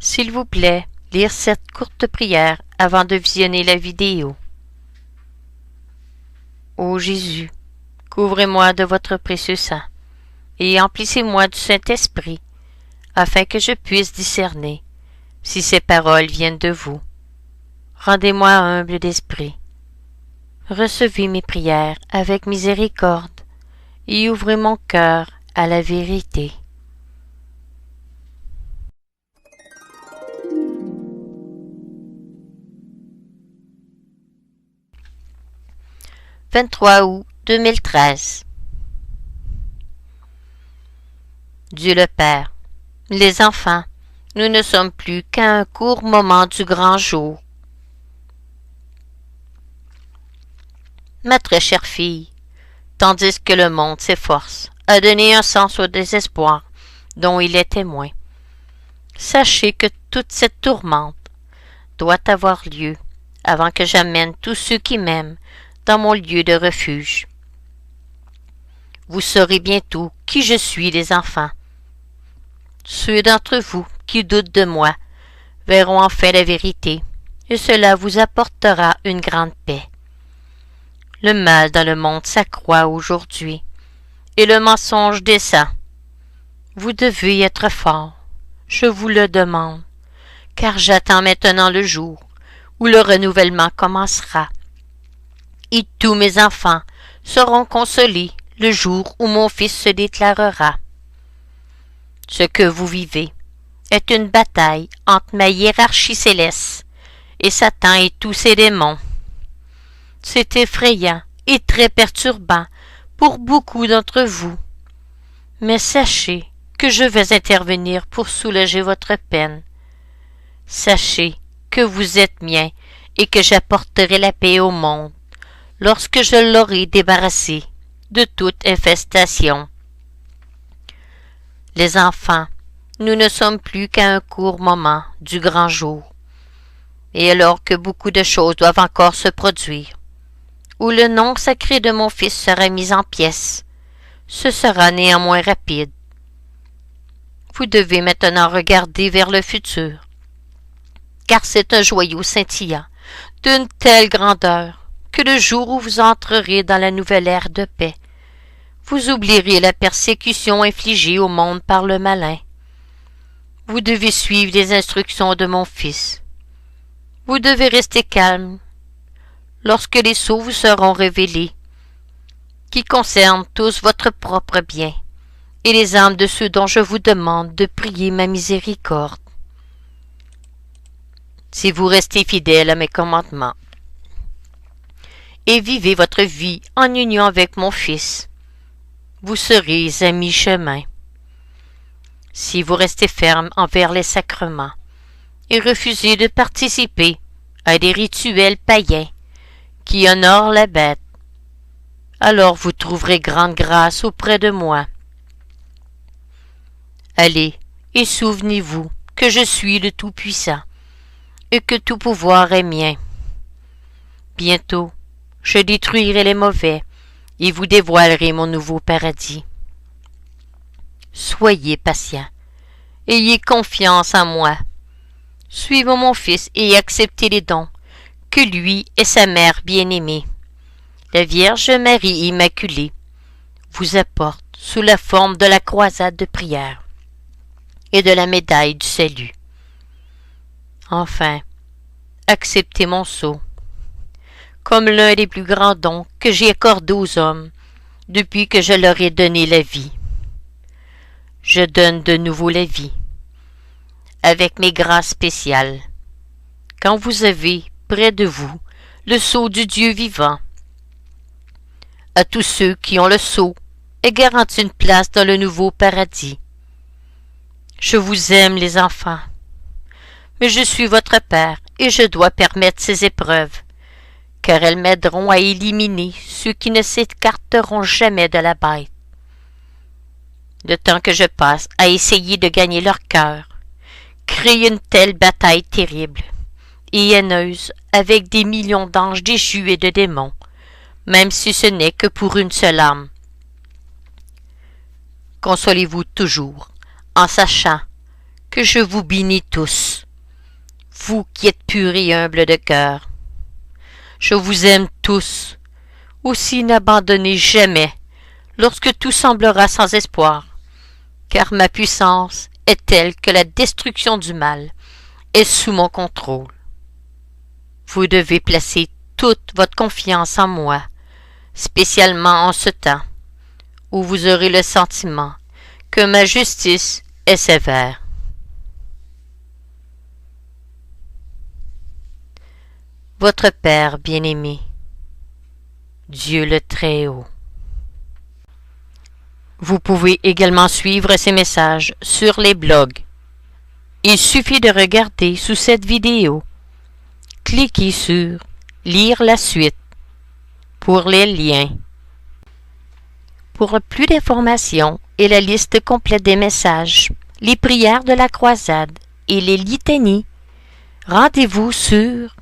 S'il vous plaît, lire cette courte prière avant de visionner la vidéo. Ô Jésus, couvrez-moi de votre précieux sang et emplissez-moi du Saint-Esprit, afin que je puisse discerner si ces paroles viennent de vous. Rendez-moi humble d'esprit. Recevez mes prières avec miséricorde et ouvrez mon cœur à la vérité. « 23 août 2013 Dieu le Père, les enfants, nous ne sommes plus qu'à un court moment du grand jour. Ma très chère fille, tandis que le monde s'efforce à donner un sens au désespoir dont il est témoin, sachez que toute cette tourmente doit avoir lieu avant que j'amène tous ceux qui m'aiment dans mon lieu de refuge. Vous saurez bientôt qui je suis, les enfants. Ceux d'entre vous qui doutent de moi verront enfin la vérité, et cela vous apportera une grande paix. Le mal dans le monde s'accroît aujourd'hui, et le mensonge descend. Vous devez être forts, je vous le demande, car j'attends maintenant le jour où le renouvellement commencera. Et tous mes enfants seront consolés le jour où mon Fils se déclarera. Ce que vous vivez est une bataille entre ma hiérarchie céleste et Satan et tous ses démons. C'est effrayant et très perturbant pour beaucoup d'entre vous. Mais sachez que je vais intervenir pour soulager votre peine. Sachez que vous êtes mien et que j'apporterai la paix au monde lorsque je l'aurai débarrassé de toute infestation. Les enfants, nous ne sommes plus qu'à un court moment du grand jour, et alors que beaucoup de choses doivent encore se produire, où le nom sacré de mon Fils sera mis en pièces, ce sera néanmoins rapide. Vous devez maintenant regarder vers le futur, car c'est un joyau scintillant d'une telle grandeur que le jour où vous entrerez dans la nouvelle ère de paix, vous oublierez la persécution infligée au monde par le malin. Vous devez suivre les instructions de mon Fils. Vous devez rester calme lorsque les sceaux vous seront révélés, qui concernent tous votre propre bien, et les âmes de ceux dont je vous demande de prier ma miséricorde. Si vous restez fidèles à mes commandements, et vivez votre vie en union avec mon Fils, vous serez à mi-chemin. Si vous restez ferme envers les sacrements et refusez de participer à des rituels païens qui honorent la bête, alors vous trouverez grande grâce auprès de moi. Allez, et souvenez-vous que je suis le Tout-Puissant et que tout pouvoir est mien. Bientôt, je détruirai les mauvais et vous dévoilerai mon nouveau paradis. Soyez patients, ayez confiance en moi. Suivez mon Fils et acceptez les dons que lui et sa mère bien-aimée, la Vierge Marie Immaculée, vous apportent sous la forme de la croisade de prière et de la médaille du salut. Enfin, acceptez mon sceau comme l'un des plus grands dons que j'ai accordés aux hommes depuis que je leur ai donné la vie. Je donne de nouveau la vie, avec mes grâces spéciales. Quand vous avez près de vous le sceau du Dieu vivant, à tous ceux qui ont le sceau est garantie une place dans le nouveau paradis. Je vous aime, les enfants, mais je suis votre Père et je dois permettre ces épreuves, car elles m'aideront à éliminer ceux qui ne s'écarteront jamais de la bête. Le temps que je passe à essayer de gagner leur cœur, créer une telle bataille terrible et haineuse avec des millions d'anges déchus et de démons, même si ce n'est que pour une seule âme. Consolez-vous toujours en sachant que je vous bénis tous. vous qui êtes purs et humbles de cœur. Je vous aime tous. Aussi n'abandonnez jamais lorsque tout semblera sans espoir, car ma puissance est telle que la destruction du mal est sous mon contrôle. Vous devez placer toute votre confiance en moi, spécialement en ce temps où vous aurez le sentiment que ma justice est sévère. Votre Père bien-aimé, Dieu le Très-Haut. Vous pouvez également suivre ces messages sur les blogs. Il suffit de regarder sous cette vidéo. Cliquez sur « Lire la suite » pour les liens. Pour plus d'informations et la liste complète des messages, les prières de la croisade et les litanies, rendez-vous sur